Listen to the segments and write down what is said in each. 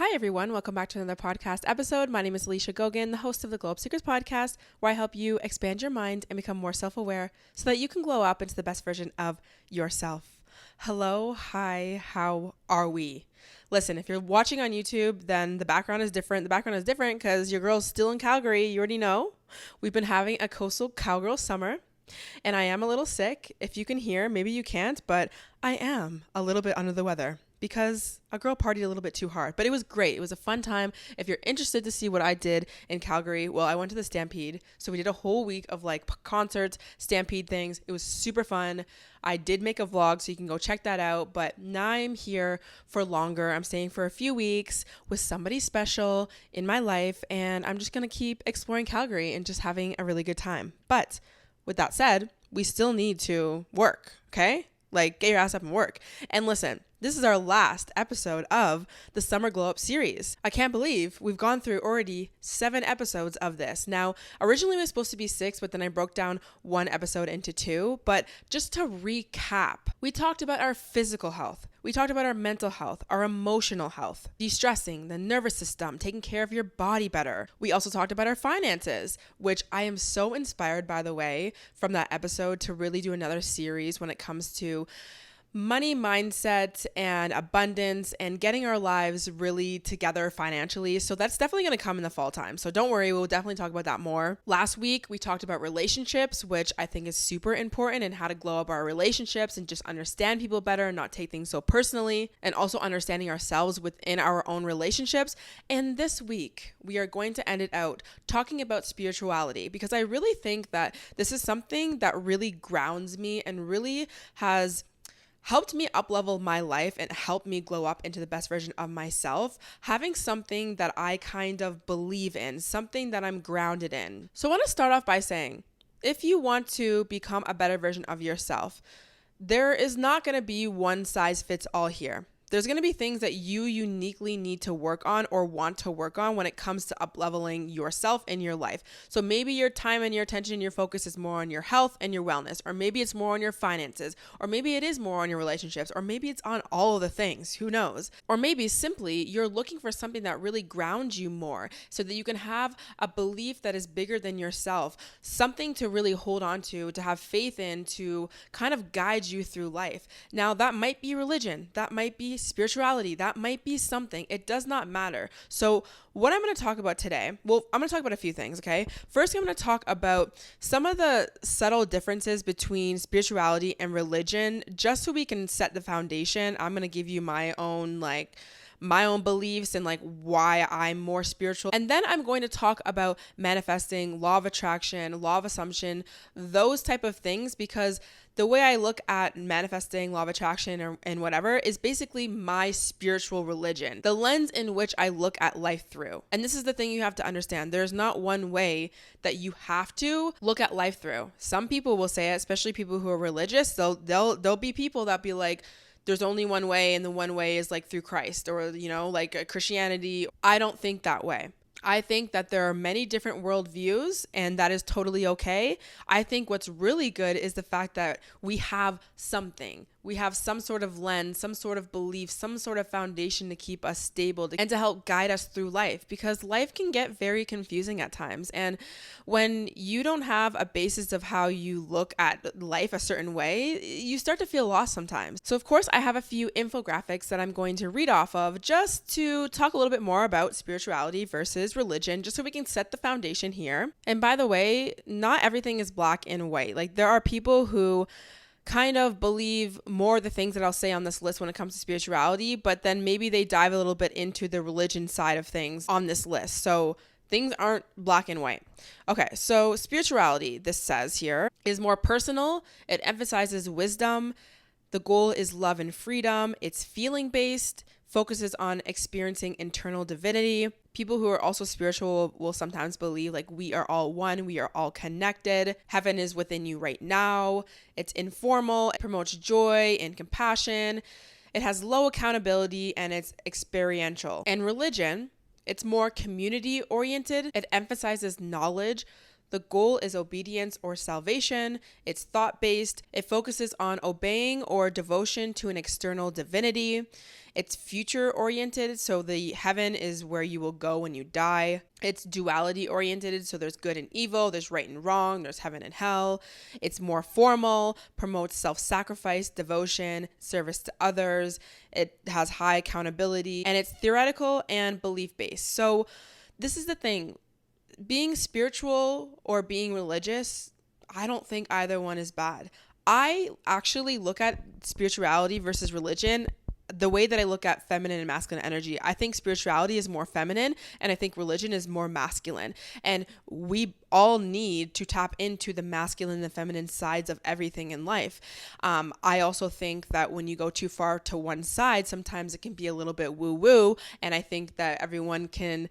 Hi, everyone. Welcome back to another podcast episode. My name is Alicia Gogan, the host of the Globe Seekers podcast, where I help you expand your mind and become more self-aware so that you can glow up into the best version of yourself. Hello, hi, how are we? Listen, if you're watching on YouTube, then the background is different. The background is different because your girl's still in Calgary. You already know. We've been having a coastal cowgirl summer, and I am a little sick. If you can hear, maybe you can't, but I am a little bit under the weather because a girl partied a little bit too hard, but it was great. It was a fun time. If you're interested to see what I did in Calgary, well, I went to the Stampede. So we did a whole week of concerts, Stampede things. It was super fun. I did make a vlog, so you can go check that out. But now I'm here for longer. I'm staying for a few weeks with somebody special in my life, and I'm just going to keep exploring Calgary and just having a really good time. But with that said, we still need to work, okay? Get your ass up and work. And listen, this is our last episode of the Summer Glow Up series. I can't believe we've gone through already 7 episodes of this. Now, originally it was supposed to be 6, but then I broke down 1 episode into 2. But just to recap, we talked about our physical health. We talked about our mental health, our emotional health, de-stressing, the nervous system, taking care of your body better. We also talked about our finances, which I am so inspired, by the way, from that episode to really do another series when it comes to money mindset and abundance and getting our lives really together financially. So that's definitely going to come in the fall time. So don't worry, we'll definitely talk about that more. Last week, we talked about relationships, which I think is super important, and how to glow up our relationships and just understand people better and not take things so personally, and also understanding ourselves within our own relationships. And this week, we are going to end it out talking about spirituality, because I really think that this is something that really grounds me and really has helped me up-level my life and helped me glow up into the best version of myself, having something that I kind of believe in, something that I'm grounded in. So I want to start off by saying, if you want to become a better version of yourself, there is not going to be one size fits all here. There's going to be things that you uniquely need to work on or want to work on when it comes to up-leveling yourself in your life. So maybe your time and your attention and your focus is more on your health and your wellness, or maybe it's more on your finances, or maybe it is more on your relationships, or maybe it's on all of the things, who knows? Or maybe simply you're looking for something that really grounds you more so that you can have a belief that is bigger than yourself, something to really hold on to have faith in, to kind of guide you through life. Now, that might be religion, that might be spirituality, that might be something. It does not matter. So what I'm going to talk about today, well, I'm going to talk about a few things, okay? First, I'm going to talk about some of the subtle differences between spirituality and religion, just so we can set the foundation. I'm going to give you my own beliefs and why I'm more spiritual. And then I'm going to talk about manifesting, law of attraction, law of assumption, those type of things, because the way I look at manifesting, law of attraction, and whatever is basically my spiritual religion, the lens in which I look at life through. And this is the thing you have to understand. There's not one way that you have to look at life through. Some people will say it, especially people who are religious. There'll be people that be like, there's only one way, and the one way is through Christ, or, Christianity. I don't think that way. I think that there are many different worldviews, and that is totally okay. I think what's really good is the fact that we have something. We have some sort of lens, some sort of belief, some sort of foundation to keep us stable and to help guide us through life, because life can get very confusing at times. And when you don't have a basis of how you look at life a certain way, you start to feel lost sometimes. So of course, I have a few infographics that I'm going to read off of just to talk a little bit more about spirituality versus religion, just so we can set the foundation here. And by the way, not everything is black and white. There are people who kind of believe more the things that I'll say on this list when it comes to spirituality, but then maybe they dive a little bit into the religion side of things on this list. So things aren't black and white. Okay, so spirituality, this says here, is more personal. It emphasizes wisdom. The goal is love and freedom. It's feeling-based, focuses on experiencing internal divinity. People who are also spiritual will sometimes believe we are all one, we are all connected. Heaven is within you right now. It's informal, it promotes joy and compassion. It has low accountability, and it's experiential. And religion, it's more community oriented. It emphasizes knowledge, The goal is obedience or salvation. It's thought-based. It focuses on obeying or devotion to an external divinity. It's future-oriented, so the heaven is where you will go when you die. It's duality-oriented, so there's good and evil, there's right and wrong, there's heaven and hell. It's more formal, promotes self-sacrifice, devotion, service to others. It has high accountability, and it's theoretical and belief-based. So this is the thing. Being spiritual or being religious, I don't think either one is bad. I actually look at spirituality versus religion the way that I look at feminine and masculine energy. I think spirituality is more feminine and I think religion is more masculine. And we all need to tap into the masculine and feminine sides of everything in life. I also think that when you go too far to one side, sometimes it can be a little bit woo-woo. And I think that everyone can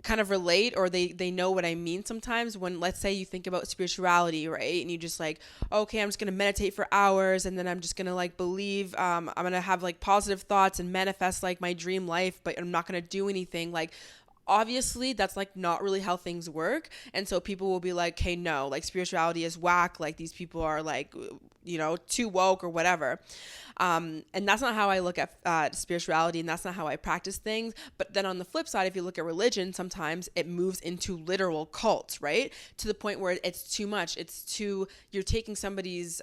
kind of relate, or they know what I mean sometimes when, let's say, you think about spirituality, right? And you just like, okay, I'm just going to meditate for hours and then I'm just going to like believe, I'm going to have like positive thoughts and manifest like my dream life, but I'm not going to do anything. Like, obviously that's like not really how things work. And so people will be like, hey, no, like spirituality is whack. Like these people are like, you know, too woke or whatever. And that's not how I look at spirituality, and that's not how I practice things. But then on the flip side, if you look at religion, sometimes it moves into literal cults, right? To the point where it's too much. You're taking somebody's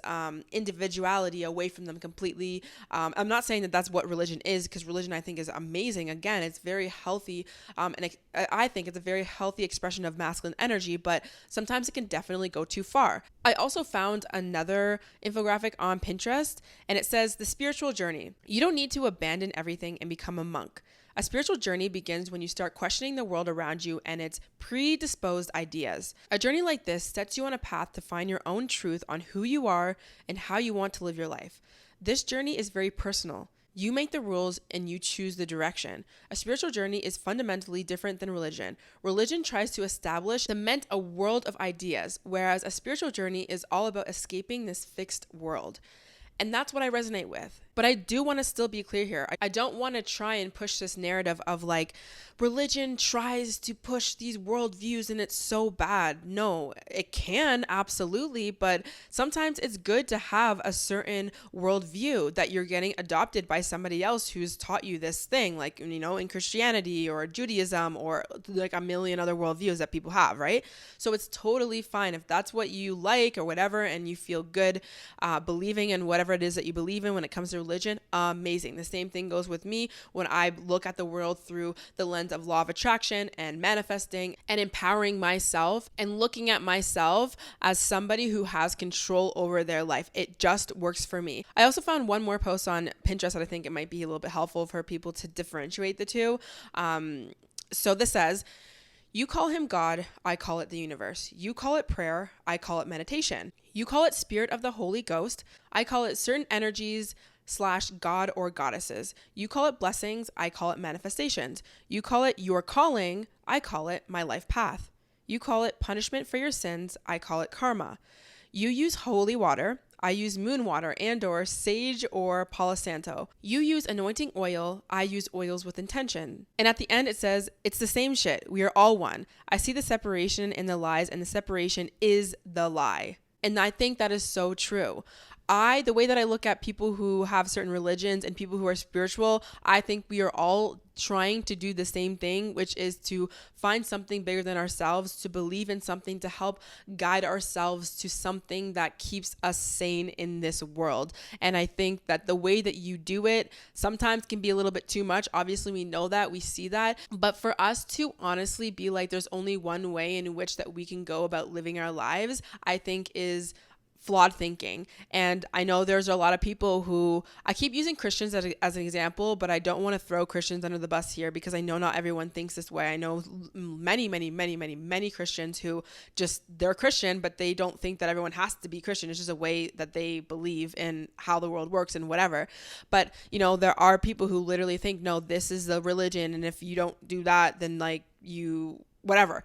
individuality away from them completely. I'm not saying that that's what religion is, because religion I think is amazing. Again, it's very healthy. And I think it's a very healthy expression of masculine energy, but sometimes it can definitely go too far. I also found another infographic on Pinterest, and it says the spiritual journey. You don't need to abandon everything and become a monk. A spiritual journey begins when you start questioning the world around you and its predisposed ideas. A journey like this sets you on a path to find your own truth on who you are and how you want to live your life. This journey is very personal. You make the rules and you choose the direction. A spiritual journey is fundamentally different than religion. Religion tries to cement a world of ideas, whereas a spiritual journey is all about escaping this fixed world. And that's what I resonate with. But I do want to still be clear here. I don't want to try and push this narrative of like, religion tries to push these worldviews and it's so bad. No, it can, absolutely. But sometimes it's good to have a certain worldview that you're getting adopted by somebody else who's taught you this thing, like, you know, in Christianity or Judaism or like a million other worldviews that people have, right? So it's totally fine if that's what you like or whatever, and you feel good believing in whatever it is that you believe in when it comes to religion. Amazing. The same thing goes with me when I look at the world through the lens of law of attraction and manifesting and empowering myself and looking at myself as somebody who has control over their life. It just works for me. I also found one more post on Pinterest that I think it might be a little bit helpful for people to differentiate the two. So this says, you call him God, I call it the universe. You call it prayer, I call it meditation. You call it spirit of the Holy Ghost, I call it certain energies / God or goddesses. You call it blessings, I call it manifestations. You call it your calling, I call it my life path. You call it punishment for your sins, I call it karma. You use holy water, I use moon water and or sage or Palo Santo. You use anointing oil, I use oils with intention. And at the end it says, it's the same shit. We are all one. I see the separation in the lies, and the separation is the lie. And I think that is so true. The way that I look at people who have certain religions and people who are spiritual, I think we are all trying to do the same thing, which is to find something bigger than ourselves, to believe in something, to help guide ourselves to something that keeps us sane in this world. And I think that the way that you do it sometimes can be a little bit too much. Obviously, we know that, we see that. But for us to honestly be like, there's only one way in which that we can go about living our lives, I think is flawed thinking. And I know there's a lot of people who, I keep using Christians as an example, but I don't want to throw Christians under the bus here because I know not everyone thinks this way. I know many Christians who just, they're Christian, but they don't think that everyone has to be Christian. It's just a way that they believe in how the world works and whatever. But, you know, there are people who literally think, no, this is the religion, and if you don't do that, then like you, whatever.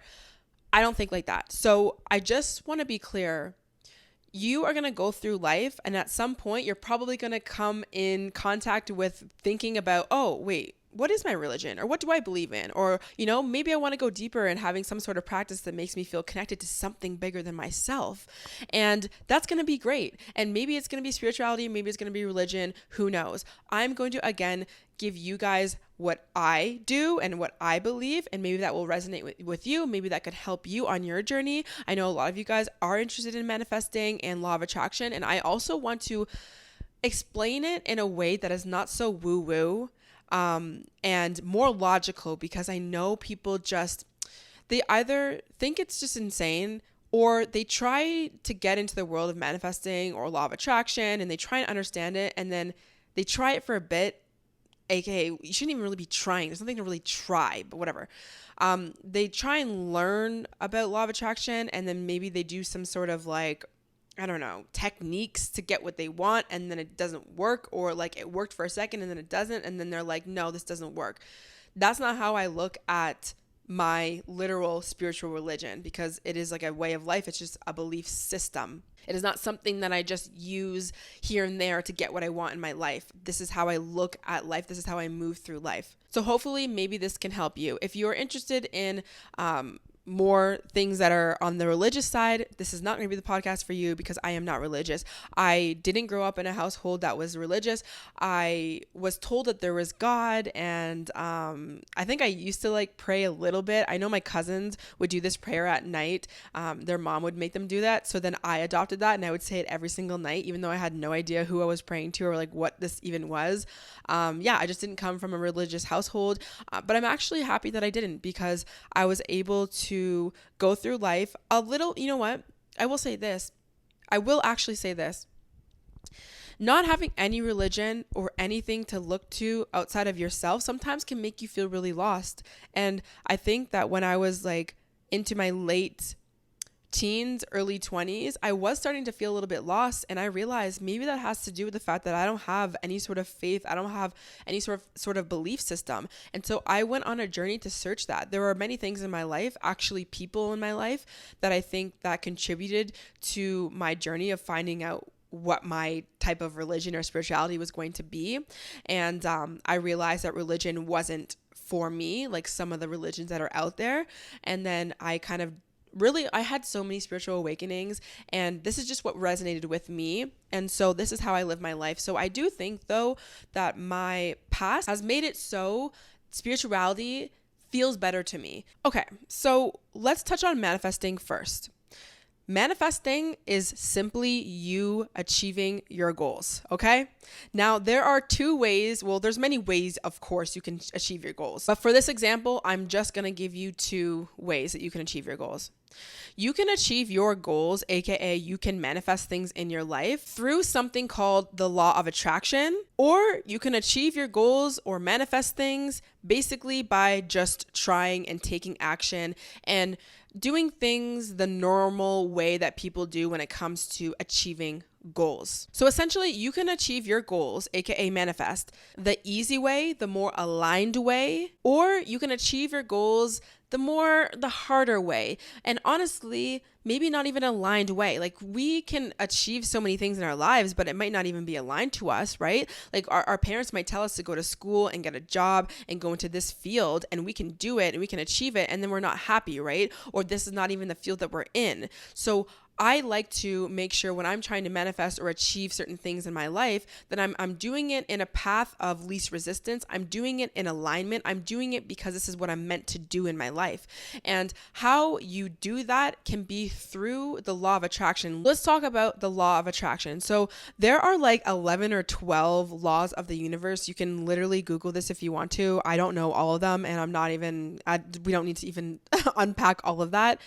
I don't think like that. So I just want to be clear. You are going to go through life, and at some point you're probably going to come in contact with thinking about, oh, wait, what is my religion, or what do I believe in? Or, maybe I want to go deeper in having some sort of practice that makes me feel connected to something bigger than myself. And that's going to be great. And maybe it's going to be spirituality, maybe it's going to be religion, who knows? I'm going to, again, give you guys what I do and what I believe, and maybe that will resonate with you. Maybe that could help you on your journey. I know a lot of you guys are interested in manifesting and law of attraction, and I also want to explain it in a way that is not so woo-woo and more logical, because I know people they either think it's just insane, or they try to get into the world of manifesting or law of attraction and they try and understand it, and then they try it for a bit. AKA, you shouldn't even really be trying. There's nothing to really try, but whatever. They try and learn about law of attraction, and then maybe they do some sort of techniques to get what they want, and then it doesn't work, or it worked for a second and then it doesn't, and then they're like, no, this doesn't work. That's not how I look at my literal spiritual religion, because it is a way of life. It's just a belief system. It is not something that I just use here and there to get what I want in my life. This is how I look at life. This is how I move through life. So hopefully maybe this can help you. If you're interested in more things that are on the religious side, this is not going to be the podcast for you, because I am not religious. I didn't grow up in a household that was religious. I was told that there was God, and I think I used to pray a little bit. I know my cousins would do this prayer at night. Their mom would make them do that. So then I adopted that, and I would say it every single night, even though I had no idea who I was praying to or what this even was. I just didn't come from a religious household, but I'm actually happy that I didn't, because I was able to go through life a little. You know what? I will actually say this. Not having any religion or anything to look to outside of yourself sometimes can make you feel really lost. And I think that when I was into my late teens, early 20s, I was starting to feel a little bit lost, and I realized maybe that has to do with the fact that I don't have any sort of faith. I don't have any sort of belief system. And so I went on a journey to search that. There are many things in my life, actually people in my life, that I think that contributed to my journey of finding out what my type of religion or spirituality was going to be. And I realized that religion wasn't for me, like some of the religions that are out there. And then I had so many spiritual awakenings, and this is just what resonated with me. And so this is how I live my life. So I do think, though, that my past has made it so spirituality feels better to me. Okay, so let's touch on manifesting first. Manifesting is simply you achieving your goals, okay? Now, there are two ways. Well, there's many ways, of course, you can achieve your goals. But for this example, I'm just going to give you two ways that you can achieve your goals. You can achieve your goals, aka you can manifest things in your life through something called the law of attraction, or you can achieve your goals or manifest things basically by just trying and taking action and doing things the normal way that people do when it comes to achieving goals. So essentially, you can achieve your goals, aka manifest, the easy way, the more aligned way, or you can achieve your goals the harder way. And honestly, maybe not even aligned way. Like, we can achieve so many things in our lives, but it might not even be aligned to us, right? Like our parents might tell us to go to school and get a job and go into this field, and we can do it and we can achieve it, and then we're not happy, right? Or this is not even the field that we're in. So I like to make sure when I'm trying to manifest or achieve certain things in my life that I'm doing it in a path of least resistance. I'm doing it in alignment. I'm doing it because this is what I'm meant to do in my life. And how you do that can be through the law of attraction. Let's talk about the law of attraction. So there are like 11 or 12 laws of the universe. You can literally Google this if you want to. I don't know all of them, and we don't need to even unpack all of that.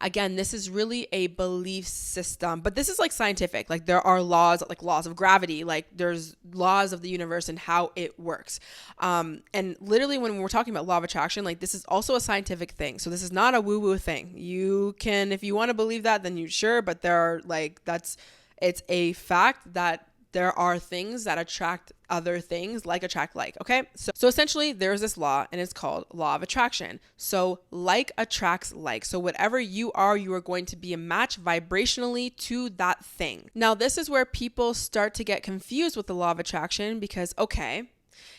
Again, this is really a belief system, but this is like scientific. Like, there are laws, like laws of gravity, like there's laws of the universe and how it works. And literally when we're talking about law of attraction, like, this is also a scientific thing. So this is not a woo-woo thing. You can, if you want to believe that, then you sure, but it's a fact that there are things that attract other things, like attract like, okay? So essentially, there's this law, and it's called law of attraction. So like attracts like. So whatever you are going to be a match vibrationally to that thing. Now, this is where people start to get confused with the law of attraction because, okay,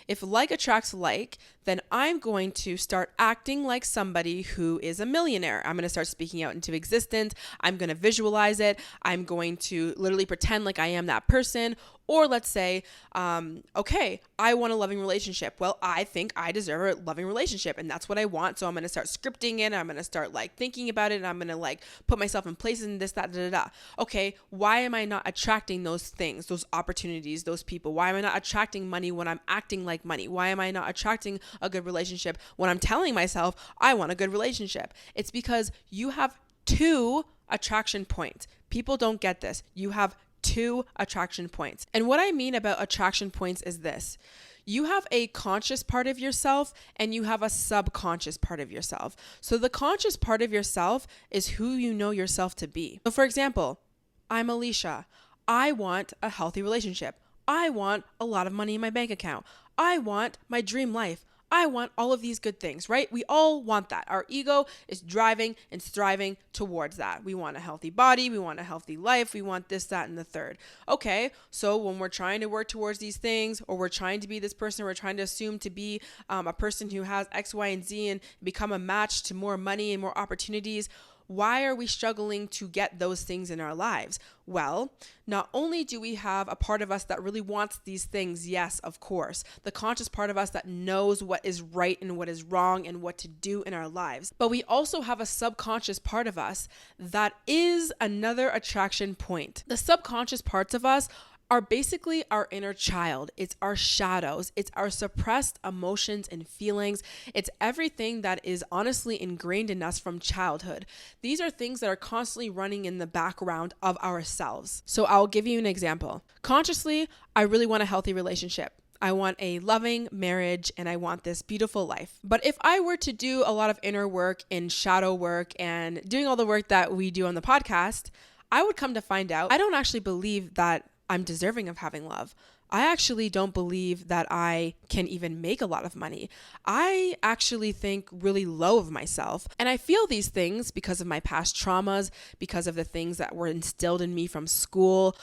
If like attracts like, then I'm going to start acting like somebody who is a millionaire. I'm going to start speaking out into existence. I'm going to visualize it. I'm going to literally pretend like I am that person. Or let's say, okay, I want a loving relationship. Well, I think I deserve a loving relationship and that's what I want. So I'm going to start scripting it. I'm going to start like thinking about it and I'm going to like put myself in places and this, that, da, da, da. Okay, why am I not attracting those things, those opportunities, those people? Why am I not attracting money when I'm acting like money? Why am I not attracting a good relationship when I'm telling myself I want a good relationship? It's because you have 2 attraction points. People don't get this. You have 2 attraction points. And what I mean about attraction points is this. You have a conscious part of yourself and you have a subconscious part of yourself. So the conscious part of yourself is who you know yourself to be. So for example, I'm Alicia. I want a healthy relationship. I want a lot of money in my bank account. I want my dream life. I want all of these good things, right? We all want that. Our ego is driving and striving towards that. We want a healthy body. We want a healthy life. We want this, that, and the third. Okay, so when we're trying to work towards these things, or we're trying to be this person, we're trying to assume to be a person who has X, Y, and Z and become a match to more money and more opportunities, why are we struggling to get those things in our lives? Well, not only do we have a part of us that really wants these things, yes, of course, the conscious part of us that knows what is right and what is wrong and what to do in our lives, but we also have a subconscious part of us that is another attraction point. The subconscious parts of us are basically our inner child. It's our shadows. It's our suppressed emotions and feelings. It's everything that is honestly ingrained in us from childhood. These are things that are constantly running in the background of ourselves. So I'll give you an example. Consciously, I really want a healthy relationship. I want a loving marriage and I want this beautiful life. But if I were to do a lot of inner work and shadow work and doing all the work that we do on the podcast, I would come to find out I don't actually believe that I'm deserving of having love. I actually don't believe that I can even make a lot of money. I actually think really low of myself. And I feel these things because of my past traumas, because of the things that were instilled in me from school,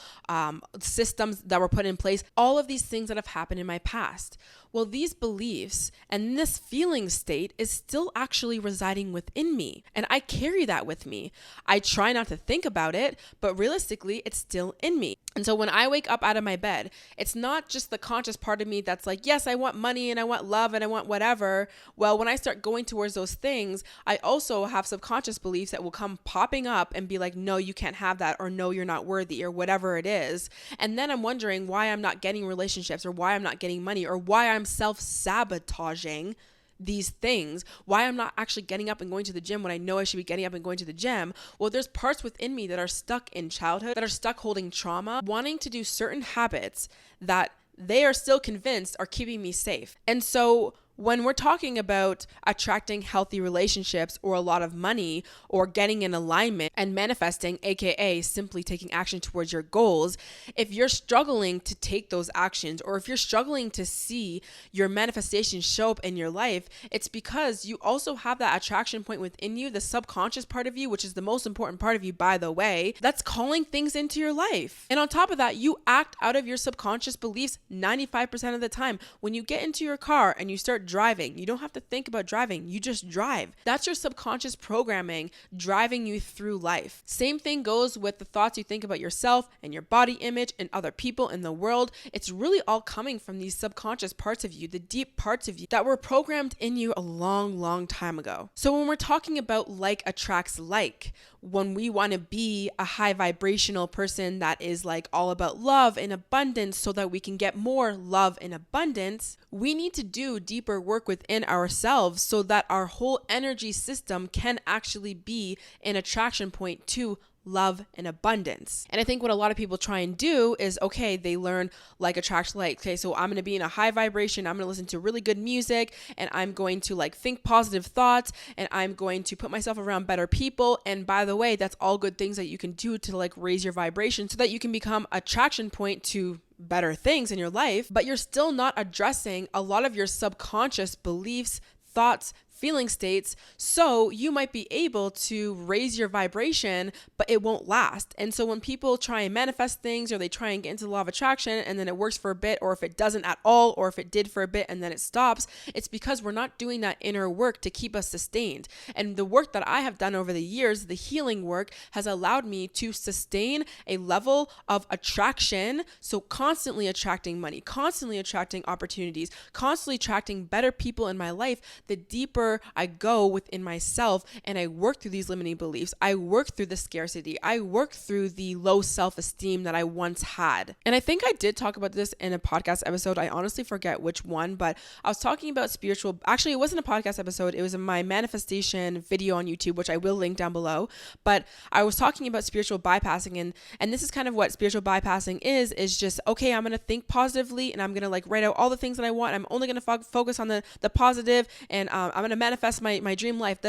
systems that were put in place, all of these things that have happened in my past. Well, these beliefs and this feeling state is still actually residing within me. And I carry that with me. I try not to think about it, but realistically, it's still in me. And so when I wake up out of my bed, it's not just the conscious part of me that's like, yes, I want money and I want love and I want whatever. Well, when I start going towards those things, I also have subconscious beliefs that will come popping up and be like, no, you can't have that, or no, you're not worthy, or whatever it is. And then I'm wondering why I'm not getting relationships, or why I'm not getting money, or why I'm self-sabotaging these things, why I'm not actually getting up and going to the gym when I know I should be getting up and going to the gym. Well, there's parts within me that are stuck in childhood, that are stuck holding trauma, wanting to do certain habits that they are still convinced are keeping me safe. And so when we're talking about attracting healthy relationships or a lot of money or getting in alignment and manifesting, aka simply taking action towards your goals, if you're struggling to take those actions, or if you're struggling to see your manifestation show up in your life, it's because you also have that attraction point within you, the subconscious part of you, which is the most important part of you, by the way, that's calling things into your life. And on top of that, you act out of your subconscious beliefs 95% of the time. When you get into your car and you start driving, you don't have to think about driving, you just drive. That's your subconscious programming driving you through life. Same thing goes with the thoughts you think about yourself and your body image and other people in the world. It's really all coming from these subconscious parts of you, the deep parts of you that were programmed in you a long, long time ago. So when we're talking about like attracts like, when we want to be a high vibrational person that is like all about love and abundance so that we can get more love and abundance, we need to do deeper work within ourselves so that our whole energy system can actually be an attraction point to love and abundance. And I think what a lot of people try and do is, okay, they learn like attract like. Okay, so I'm going to be in a high vibration. I'm going to listen to really good music and I'm going to like think positive thoughts and I'm going to put myself around better people. And by the way, that's all good things that you can do to like raise your vibration so that you can become attraction point to better things in your life, but you're still not addressing a lot of your subconscious beliefs, thoughts, feeling states. So you might be able to raise your vibration, but it won't last. And so when people try and manifest things, or they try and get into the law of attraction and then it works for a bit, or if it doesn't at all, or if it did for a bit and then it stops, it's because we're not doing that inner work to keep us sustained. And the work that I have done over the years, the healing work, has allowed me to sustain a level of attraction. So constantly attracting money, constantly attracting opportunities, constantly attracting better people in my life. The deeper I go within myself and I work through these limiting beliefs, I work through the scarcity, I work through the low self-esteem that I once had. And I think I did talk about this in a podcast episode. I honestly forget which one, but I was talking about actually, it wasn't a podcast episode. It was in my manifestation video on YouTube, which I will link down below. But I was talking about spiritual bypassing, and this is kind of what spiritual bypassing is just, okay, I'm going to think positively and I'm going to like write out all the things that I want. I'm only going to focus on the positive, and I'm going to manifest my dream life.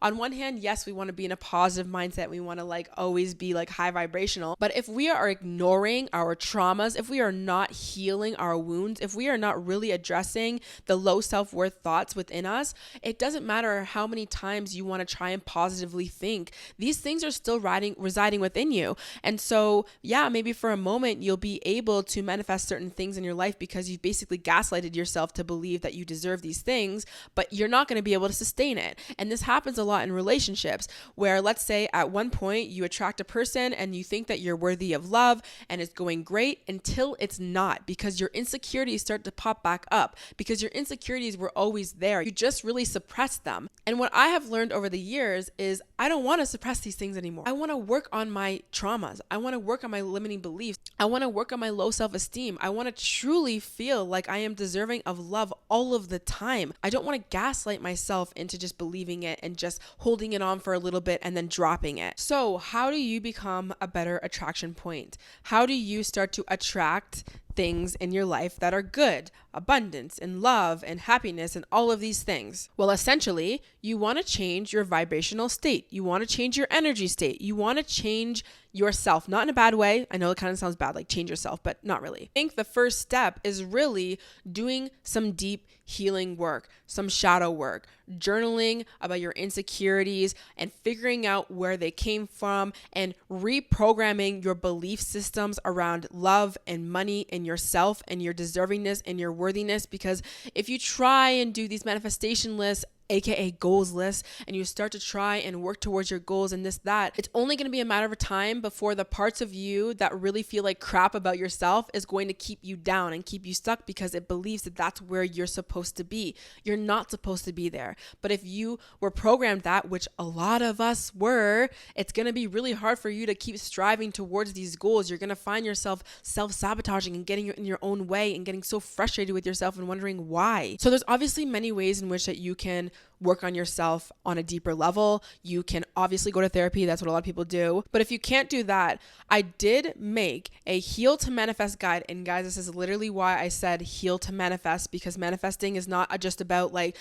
On one hand, yes, we want to be in a positive mindset. We want to like always be like high vibrational. But if we are ignoring our traumas, if we are not healing our wounds, if we are not really addressing the low self-worth thoughts within us, it doesn't matter how many times you want to try and positively think. These things are still residing within you. And so, yeah, maybe for a moment you'll be able to manifest certain things in your life because you've basically gaslighted yourself to believe that you deserve these things, but you're not going to be able to sustain it. And this happens a lot in relationships where, let's say at one point you attract a person and you think that you're worthy of love and it's going great until it's not, because your insecurities start to pop back up, because your insecurities were always there. You just really suppressed them. And what I have learned over the years is I don't want to suppress these things anymore. I want to work on my traumas. I want to work on my limiting beliefs. I want to work on my low self-esteem. I want to truly feel like I am deserving of love all of the time. I don't want to gaslight myself into just believing it and just holding it on for a little bit and then dropping it. So how do you become a better attraction point? How do you start to attract things in your life that are good, abundance and love and happiness and all of these things? Well, essentially, you want to change your vibrational state. You want to change your energy state. You want to change yourself, not in a bad way. I know it kind of sounds bad, like change yourself, but not really. I think the first step is really doing some deep healing work, some shadow work, journaling about your insecurities and figuring out where they came from, and reprogramming your belief systems around love and money and yourself and your deservingness and your worthiness. Because if you try and do these manifestation lists, aka goals lists, and you start to try and work towards your goals and that, it's only going to be a matter of time before the parts of you that really feel like crap about yourself is going to keep you down and keep you stuck, because it believes that that's where you're supposed to be. You're not supposed to be there. But if you were programmed that, which a lot of us were, it's going to be really hard for you to keep striving towards these goals. You're going to find yourself self-sabotaging and getting in your own way and getting so frustrated with yourself and wondering why. So there's obviously many ways in which that you can work on yourself on a deeper level. You can obviously go to therapy. That's what a lot of people do. But if you can't do that, I did make a heal to manifest guide. And guys, this is literally why I said heal to manifest, because manifesting is not just about like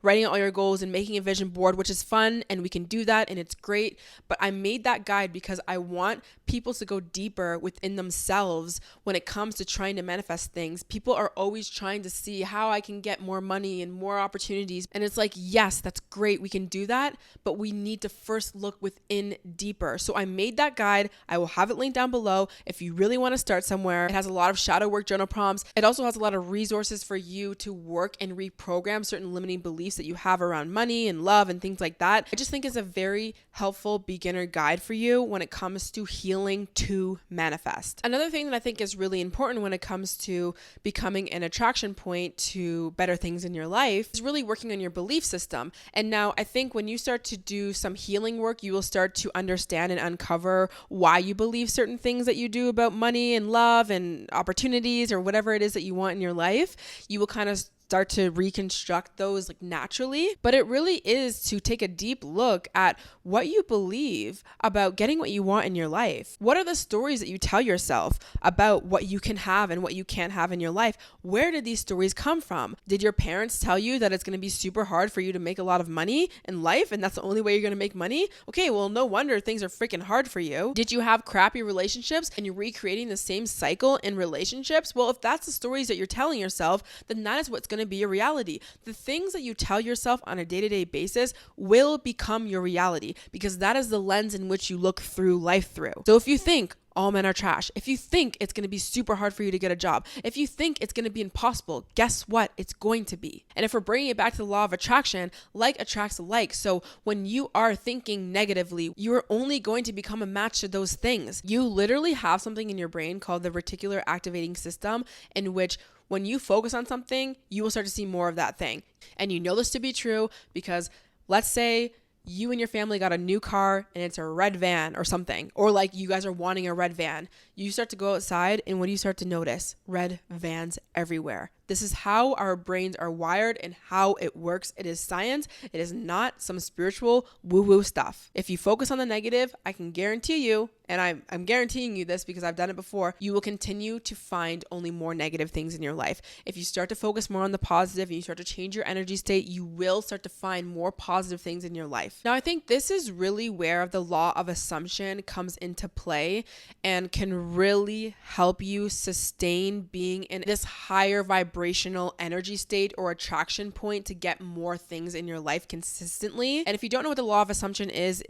writing out all your goals and making a vision board, which is fun and we can do that and it's great. But I made that guide because I want people to go deeper within themselves when it comes to trying to manifest things. People are always trying to see how I can get more money and more opportunities. And it's like, yes, that's great. We can do that, but we need to first look within deeper. So I made that guide. I will have it linked down below if you really want to start somewhere. It has a lot of shadow work journal prompts. It also has a lot of resources for you to work and reprogram certain limiting beliefs that you have around money and love and things like that. I just think it's a very helpful beginner guide for you when it comes to healing to manifest. Another thing that I think is really important when it comes to becoming an attraction point to better things in your life is really working on your belief system. And now I think when you start to do some healing work, you will start to understand and uncover why you believe certain things that you do about money and love and opportunities or whatever it is that you want in your life. You will kind of start to reconstruct those like naturally. But it really is to take a deep look at what you believe about getting what you want in your life. What are the stories that you tell yourself about what you can have and what you can't have in your life? Where did these stories come from? Did your parents tell you that it's going to be super hard for you to make a lot of money in life and that's the only way you're going to make money? Okay, well, no wonder things are freaking hard for you. Did you have crappy relationships and you're recreating the same cycle in relationships? Well, if that's the stories that you're telling yourself, then that is what's going going to be your reality. The things that you tell yourself on a day-to-day basis will become your reality, because that is the lens in which you look through life through. So if you think all men are trash, if you think it's going to be super hard for you to get a job, if you think it's going to be impossible, guess what? It's going to be. And if we're bringing it back to the law of attraction, like attracts like. So when you are thinking negatively, you're only going to become a match to those things. You literally have something in your brain called the reticular activating system, in which when you focus on something, you will start to see more of that thing. And you know this to be true because let's say you and your family got a new car and it's a red van or something, or like you guys are wanting a red van. You start to go outside, and what do you start to notice? Red vans everywhere. This is how our brains are wired and how it works. It is science. It is not some spiritual woo-woo stuff. If you focus on the negative, I can guarantee you, and I'm guaranteeing you this because I've done it before, you will continue to find only more negative things in your life. If you start to focus more on the positive and you start to change your energy state, you will start to find more positive things in your life. Now, I think this is really where the law of assumption comes into play and can really help you sustain being in this higher vibrational energy state or attraction point to get more things in your life consistently. And if you don't know what the law of assumption is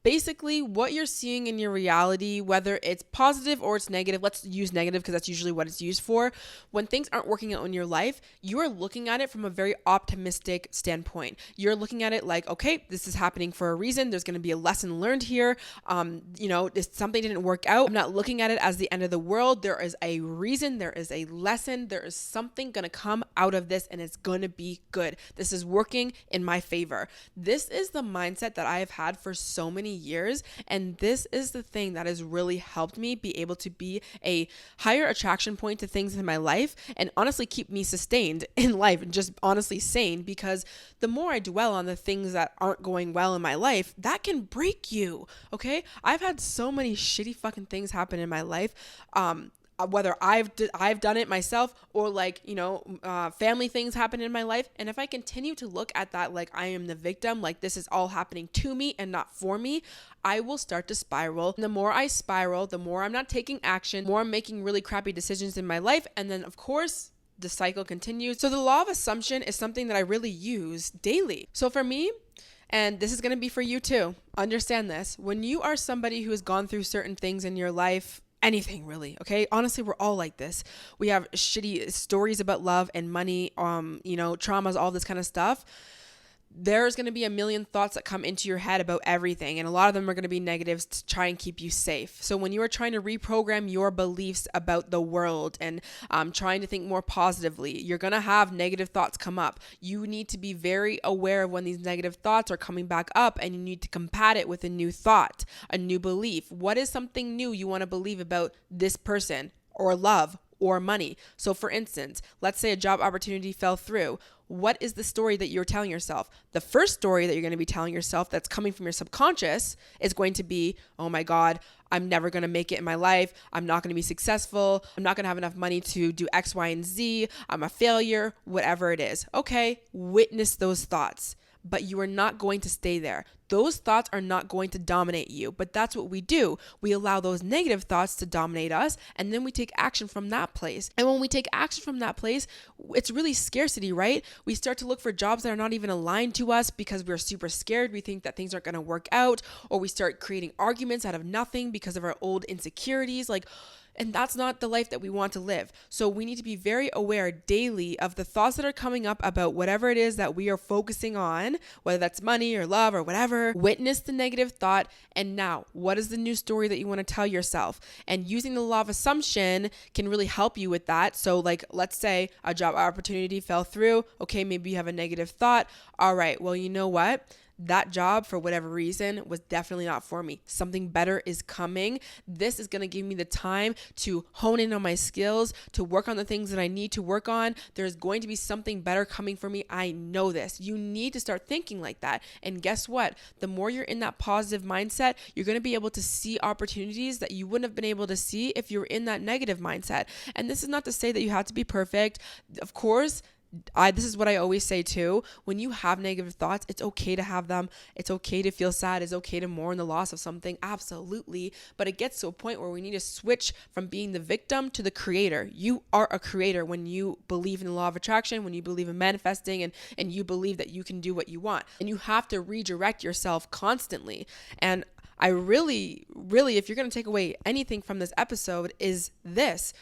basically what you're seeing in your reality, whether it's positive or it's negative. Let's use negative because that's usually what it's used for. When things aren't working out in your life, you are looking at it from a very optimistic standpoint. You're looking at it like, okay, this is happening for a reason. There's going to be a lesson learned here. Something didn't work out. I'm not looking at it as the end of the world. There is a reason. There is a lesson. There is something going to come out of this, and it's going to be good. This is working in my favor. This is the mindset that I have had for so many years, and this is the thing that has really helped me be able to be a higher attraction point to things in my life, and honestly keep me sustained in life and just honestly sane, because the more I dwell on the things that aren't going well in my life, that can break you. Okay, I've had so many shitty fucking things happen in my life, whether I've done it myself or family things happen in my life. And if I continue to look at that like I am the victim, like this is all happening to me and not for me, I will start to spiral. And the more I spiral, the more I'm not taking action, the more I'm making really crappy decisions in my life. And then of course, the cycle continues. So the law of assumption is something that I really use daily. So for me, and this is going to be for you too, understand this. When you are somebody who has gone through certain things in your life, anything really, okay? Honestly, we're all like this. We have shitty stories about love and money, traumas, all this kind of stuff. There's going to be a million thoughts that come into your head about everything, and a lot of them are going to be negatives to try and keep you safe. So when you are trying to reprogram your beliefs about the world and trying to think more positively, you're going to have negative thoughts come up. You need to be very aware of when these negative thoughts are coming back up, and you need to combat it with a new thought, a new belief. What is something new you want to believe about this person or love or money? So for instance, let's say a job opportunity fell through. What is the story that you're telling yourself? The first story that you're going to be telling yourself that's coming from your subconscious is going to be, oh my God, I'm never going to make it in my life. I'm not going to be successful. I'm not going to have enough money to do X, Y, and Z. I'm a failure, whatever it is. Okay, witness those thoughts. But you are not going to stay there. Those thoughts are not going to dominate you, but that's what we do. We allow those negative thoughts to dominate us, and then we take action from that place. And when we take action from that place, it's really scarcity, right? We start to look for jobs that are not even aligned to us because we're super scared. We think that things aren't going to work out, or we start creating arguments out of nothing because of our old insecurities. And that's not the life that we want to live. So we need to be very aware daily of the thoughts that are coming up about whatever it is that we are focusing on, whether that's money or love or whatever. Witness the negative thought. And now, what is the new story that you want to tell yourself? And using the law of assumption can really help you with that. So let's say a job opportunity fell through. Okay, maybe you have a negative thought. All right, well, you know what? That job, for whatever reason, was definitely not for me. Something better is coming. This is going to give me the time to hone in on my skills, to work on the things that I need to work on. There's going to be something better coming for me. I know this. You need to start thinking like that. And guess what? The more you're in that positive mindset, you're going to be able to see opportunities that you wouldn't have been able to see if you were in that negative mindset. And this is not to say that you have to be perfect. Of course, This is what I always say too. When you have negative thoughts, it's okay to have them. It's okay to feel sad. It's okay to mourn the loss of something. Absolutely. But it gets to a point where we need to switch from being the victim to the creator. You are a creator when you believe in the law of attraction, when you believe in manifesting, and you believe that you can do what you want. And you have to redirect yourself constantly. And I really, if you're going to take away anything from this episode, is this: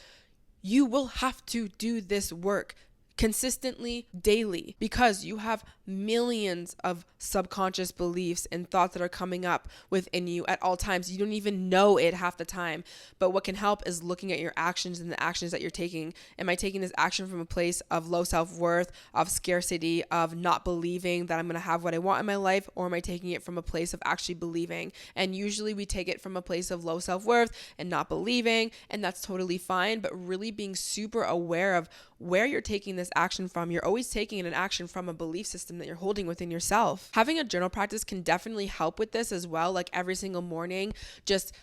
you will have to do this work consistently, daily, because you have millions of subconscious beliefs and thoughts that are coming up within you at all times. You don't even know it half the time. But what can help is looking at your actions and the actions that you're taking. Am I taking this action from a place of low self-worth, of scarcity, of not believing that I'm going to have what I want in my life? Or am I taking it from a place of actually believing? And usually we take it from a place of low self-worth and not believing, and that's totally fine. But really being super aware of where you're taking this action from. You're always taking an action from a belief system that you're holding within yourself. Having a journal practice can definitely help with this as well. Like every single morning, just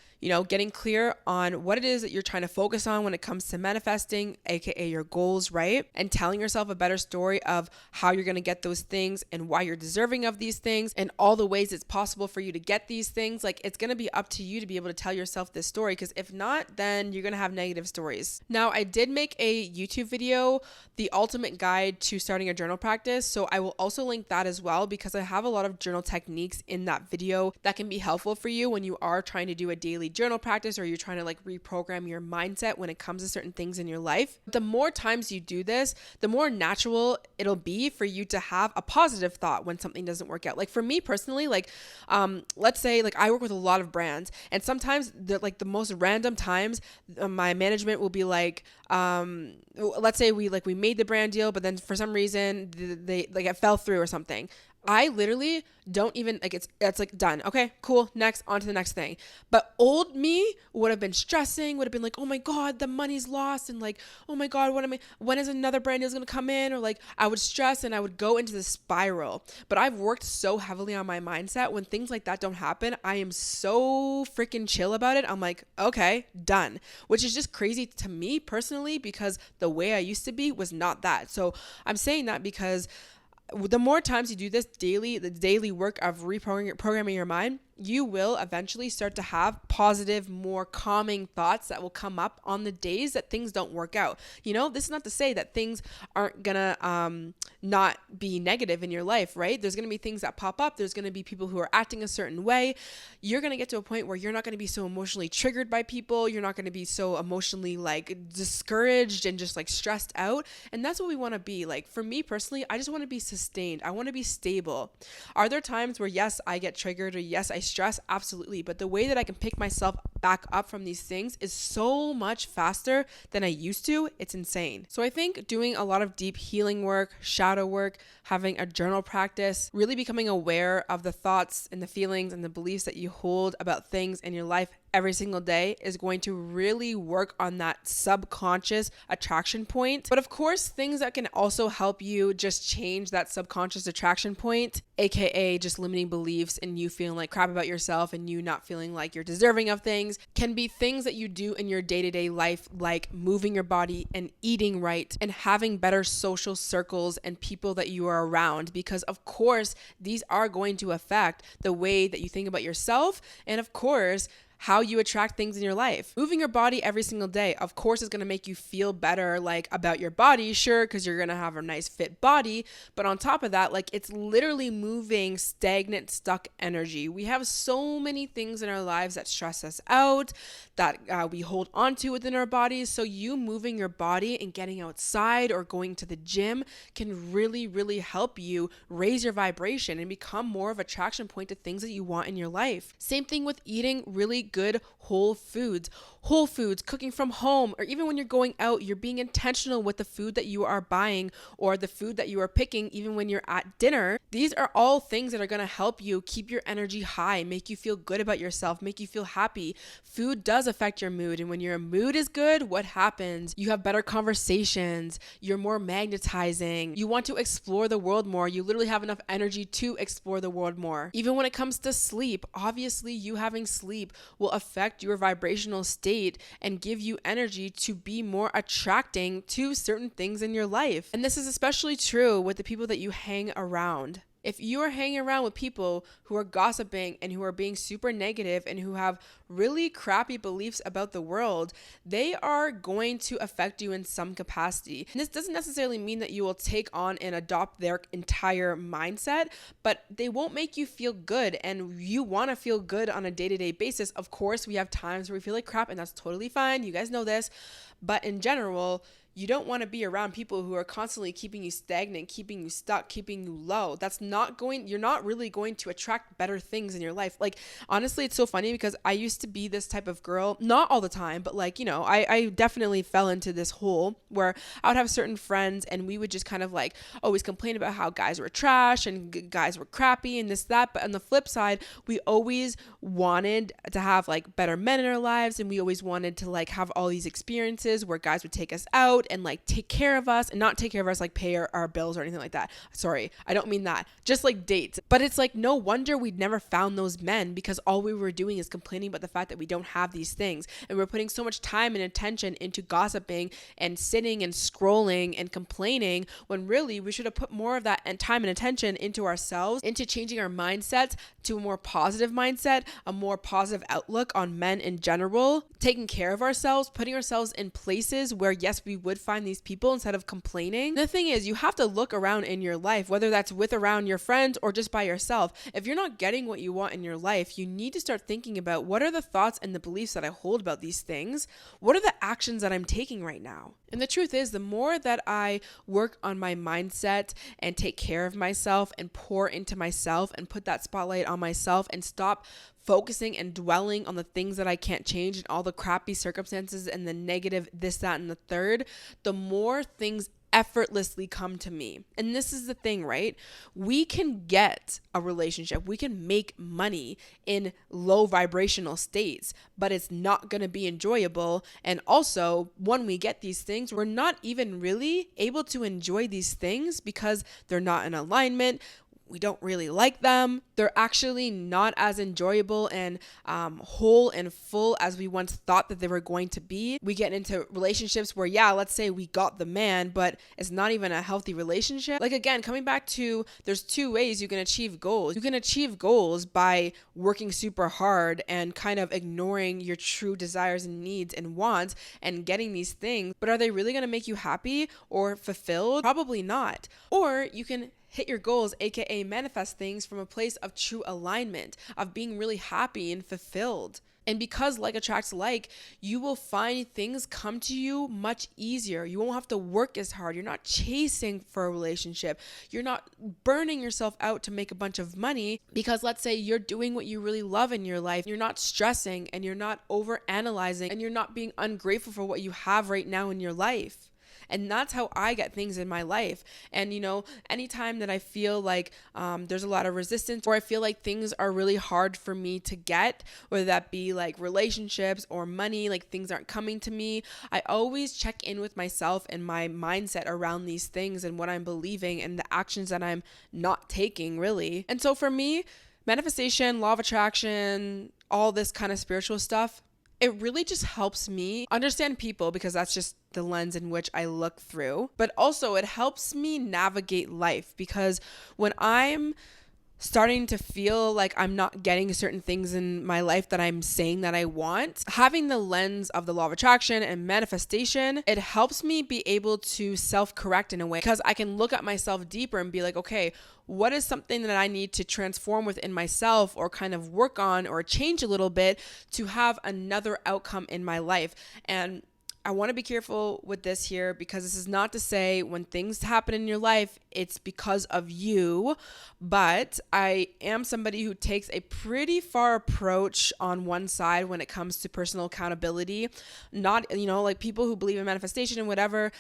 getting clear on what it is that you're trying to focus on when it comes to manifesting, aka your goals, right? And telling yourself a better story of how you're going to get those things and why you're deserving of these things and all the ways it's possible for you to get these things. Like, it's going to be up to you to be able to tell yourself this story, because if not, then you're going to have negative stories. Now, I did make a YouTube video, The Ultimate Guide to Starting a Journal Practice. So I will also link that as well, because I have a lot of journal techniques in that video that can be helpful for you when you are trying to do a daily journal practice, or you're trying to reprogram your mindset when it comes to certain things in your life. The more times you do this, the more natural it'll be for you to have a positive thought when something doesn't work out. Like for me personally, let's say I work with a lot of brands, and sometimes the most random times my management will be like, let's say we made the brand deal, but then for some reason it fell through or something. I literally don't even, it's done. Okay, cool. Next, on to the next thing. But old me would have been stressing, would have been like, oh my God, the money's lost. And oh my God, when is another brand deal going to come in? Or I would stress and I would go into the spiral. But I've worked so heavily on my mindset. When things like that don't happen, I am so freaking chill about it. I'm like, okay, done. Which is just crazy to me personally, because the way I used to be was not that. So I'm saying that because the more times you do this daily, the daily work of reprogramming your mind, you will eventually start to have positive, more calming thoughts that will come up on the days that things don't work out. This is not to say that things aren't gonna not be negative in your life, right? There's gonna be things that pop up. There's gonna be people who are acting a certain way. You're gonna get to a point where you're not gonna be so emotionally triggered by people. You're not gonna be so emotionally discouraged and just stressed out. And that's what we want to be. For me personally, I just want to be sustained. I want to be stable. Are there times where yes, I get triggered, or yes, I stress? Absolutely. But the way that I can pick myself back up from these things is so much faster than I used to. It's insane. So I think doing a lot of deep healing work, shadow work, having a journal practice, really becoming aware of the thoughts and the feelings and the beliefs that you hold about things in your life every single day is going to really work on that subconscious attraction point. But of course, things that can also help you just change that subconscious attraction point, aka just limiting beliefs and you feeling like crap about yourself and you not feeling like you're deserving of things, can be things that you do in your day-to-day life, like moving your body and eating right and having better social circles and people that you are around, because of course these are going to affect the way that you think about yourself, and of course how you attract things in your life. Moving your body every single day, of course, is going to make you feel better about your body, sure, because you're going to have a nice fit body. But on top of that, it's literally moving stagnant, stuck energy. We have so many things in our lives that stress us out, that we hold on to within our bodies. So you moving your body and getting outside or going to the gym can really, really help you raise your vibration and become more of an attraction point to things that you want in your life. Same thing with eating really good whole foods, cooking from home, or even when you're going out, you're being intentional with the food that you are buying or the food that you are picking, even when you're at dinner. These are all things that are going to help you keep your energy high, make you feel good about yourself, make you feel happy. Food does affect your mood, and when your mood is good, what happens? You have better conversations, you're more magnetizing, you want to explore the world more, you literally have enough energy to explore the world more. Even when it comes to sleep, obviously you having sleep will affect your vibrational state and give you energy to be more attracting to certain things in your life. And this is especially true with the people that you hang around. If you are hanging around with people who are gossiping and who are being super negative and who have really crappy beliefs about the world, they are going to affect you in some capacity. And this doesn't necessarily mean that you will take on and adopt their entire mindset, but they won't make you feel good, and you want to feel good on a day-to-day basis. Of course, we have times where we feel like crap, and that's totally fine. You guys know this. But in general, you don't want to be around people who are constantly keeping you stagnant, keeping you stuck, keeping you low. You're not really going to attract better things in your life. Like, honestly, it's so funny because I used to be this type of girl, not all the time, but like, I definitely fell into this hole where I would have certain friends and we would just kind of like always complain about how guys were trash and guys were crappy and this, that. But on the flip side, we always wanted to have like better men in our lives, and we always wanted to like have all these experiences where guys would take us out and like take care of us, and not take care of us like pay our bills or anything like that. Sorry, I don't mean that. Just like dates. But it's like no wonder we'd never found those men, because all we were doing is complaining about the fact that we don't have these things, and we're putting so much time and attention into gossiping and sitting and scrolling and complaining, when really we should have put more of that and time and attention into ourselves, into changing our mindsets to a more positive mindset, a more positive outlook on men in general, taking care of ourselves, putting ourselves in places where yes, we would find these people instead of complaining. The thing is, you have to look around in your life, whether that's with around your friends or just by yourself. If you're not getting what you want in your life, you need to start thinking about, what are the thoughts and the beliefs that I hold about these things? What are the actions that I'm taking right now? And the truth is, the more that I work on my mindset and take care of myself and pour into myself and put that spotlight on myself and stop focusing and dwelling on the things that I can't change and all the crappy circumstances and the negative this, that, and the third, the more things effortlessly come to me. And this is the thing, right? We can get a relationship, we can make money in low vibrational states, but it's not going to be enjoyable. And also, when we get these things, we're not even really able to enjoy these things because they're not in alignment. We don't really like them. They're actually not as enjoyable and whole and full as we once thought that they were going to be. We get into relationships where, yeah, let's say we got the man, but it's not even a healthy relationship. Like, again, coming back to, there's two ways you can achieve goals. You can achieve goals by working super hard and kind of ignoring your true desires and needs and wants and getting these things. But are they really going to make you happy or fulfilled? Probably not. Or you can hit your goals, aka manifest things from a place of true alignment, of being really happy and fulfilled. And because like attracts like, you will find things come to you much easier. You won't have to work as hard. You're not chasing for a relationship. You're not burning yourself out to make a bunch of money, because let's say you're doing what you really love in your life. You're not stressing and you're not over analyzing and you're not being ungrateful for what you have right now in your life. And that's how I get things in my life. And, anytime that I feel like there's a lot of resistance, or I feel like things are really hard for me to get, whether that be like relationships or money, like things aren't coming to me, I always check in with myself and my mindset around these things and what I'm believing and the actions that I'm not taking, really. And so for me, manifestation, law of attraction, all this kind of spiritual stuff, it really just helps me understand people, because that's just the lens in which I look through. But also it helps me navigate life, because when I'm starting to feel like I'm not getting certain things in my life that I'm saying that I want, having the lens of the law of attraction and manifestation, it helps me be able to self-correct in a way, because I can look at myself deeper and be like, okay, what is something that I need to transform within myself or kind of work on or change a little bit to have another outcome in my life? And I want to be careful with this here, because this is not to say when things happen in your life, it's because of you, but I am somebody who takes a pretty far approach on one side when it comes to personal accountability. Not, like people who believe in manifestation and whatever,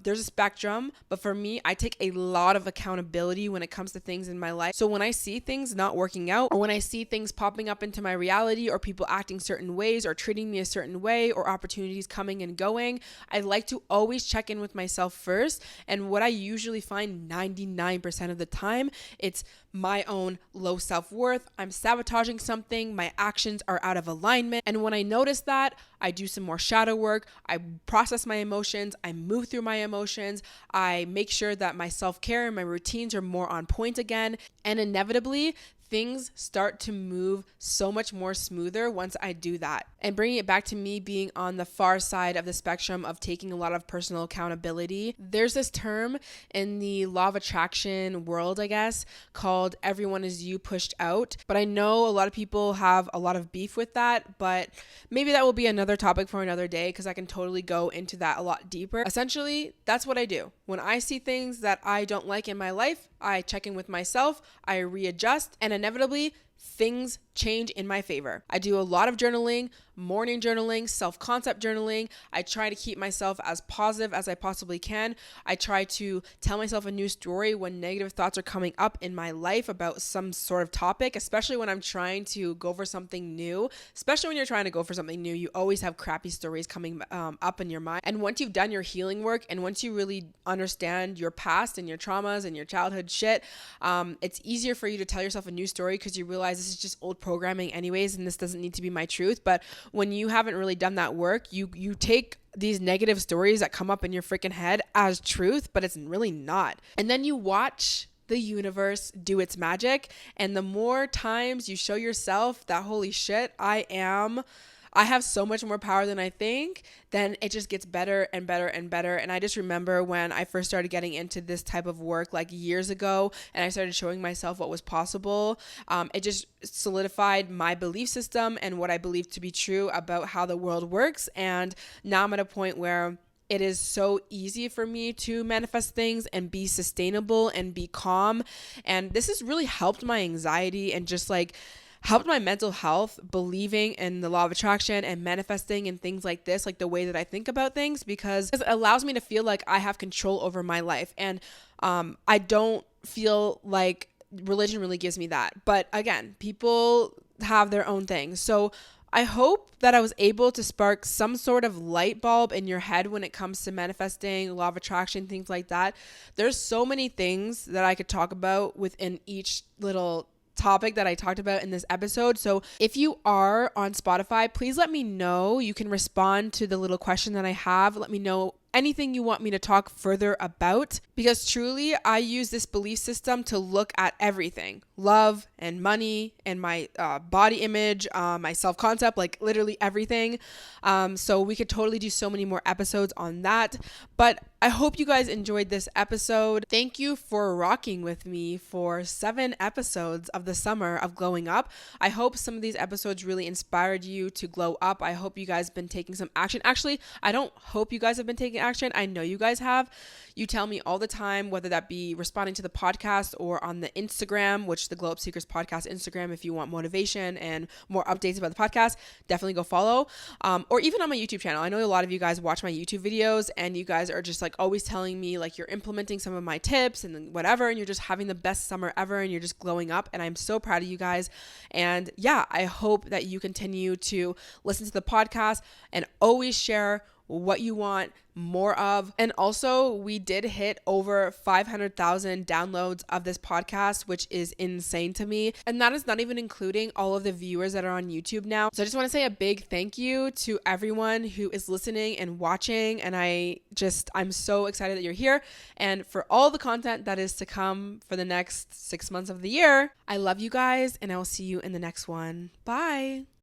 there's a spectrum, but for me, I take a lot of accountability when it comes to things in my life. So when I see things not working out, or when I see things popping up into my reality, or people acting certain ways or treating me a certain way, or opportunities coming and going, going. I like to always check in with myself first. And what I usually find 99% of the time, it's my own low self-worth. I'm sabotaging something. My actions are out of alignment. And when I notice that, I do some more shadow work. I process my emotions. I move through my emotions. I make sure that my self-care and my routines are more on point again. And inevitably, things start to move so much more smoother once I do that. And bringing it back to me being on the far side of the spectrum of taking a lot of personal accountability, there's this term in the law of attraction world, I guess, called everyone is you pushed out. But I know a lot of people have a lot of beef with that, but maybe that will be another topic for another day because I can totally go into that a lot deeper. Essentially, that's what I do. When I see things that I don't like in my life, I check in with myself, I readjust, and inevitably things change in my favor. I do a lot of journaling, morning journaling, self-concept journaling. I try to keep myself as positive as I possibly can. I try to tell myself a new story when negative thoughts are coming up in my life about some sort of topic, especially when I'm trying to go for something new. Especially when you're trying to go for something new, you always have crappy stories coming up in your mind. And once you've done your healing work and once you really understand your past and your traumas and your childhood shit, it's easier for you to tell yourself a new story because you realize this is just old programming anyways, and this doesn't need to be my truth. But when you haven't really done that work, you take these negative stories that come up in your freaking head as truth, but it's really not. And then you watch the universe do its magic. And the more times you show yourself that, holy shit, I have so much more power than I think, then it just gets better and better and better. And I just remember when I first started getting into this type of work like years ago, and I started showing myself what was possible, it just solidified my belief system and what I believe to be true about how the world works. And now I'm at a point where it is so easy for me to manifest things and be sustainable and be calm. And this has really helped my anxiety and just like helped my mental health, believing in the law of attraction and manifesting and things like this, like the way that I think about things, because it allows me to feel like I have control over my life. And I don't feel like religion really gives me that. But again, people have their own things. So I hope that I was able to spark some sort of light bulb in your head when it comes to manifesting, law of attraction, things like that. There's so many things that I could talk about within each little topic that I talked about in this episode. So if you are on Spotify, please let me know. You can respond to the little question that I have. Let me know anything you want me to talk further about, because truly I use this belief system to look at everything, love and money and my body image, my self-concept, like literally everything. So we could totally do so many more episodes on that, but I hope you guys enjoyed this episode. Thank you for rocking with me for 7 episodes of the summer of glowing up. I hope some of these episodes really inspired you to glow up. I hope you guys have been taking some action. Actually, I don't hope you guys have been taking action. I know you guys have. You tell me all the time, whether that be responding to the podcast or on the Instagram, which the Glow Up Seekers podcast Instagram, if you want motivation and more updates about the podcast, definitely go follow. Or even on my YouTube channel. I know a lot of you guys watch my YouTube videos and you guys are just like always telling me like you're implementing some of my tips and whatever, and you're just having the best summer ever and you're just glowing up. And I'm so proud of you guys. And yeah, I hope that you continue to listen to the podcast and always share what you want more of. And also, we did hit over 500,000 downloads of this podcast, which is insane to me. And that is not even including all of the viewers that are on YouTube now. So I just want to say a big thank you to everyone who is listening and watching. And I'm so excited that you're here and for all the content that is to come for the next 6 months of the year. I love you guys and I will see you in the next one. Bye.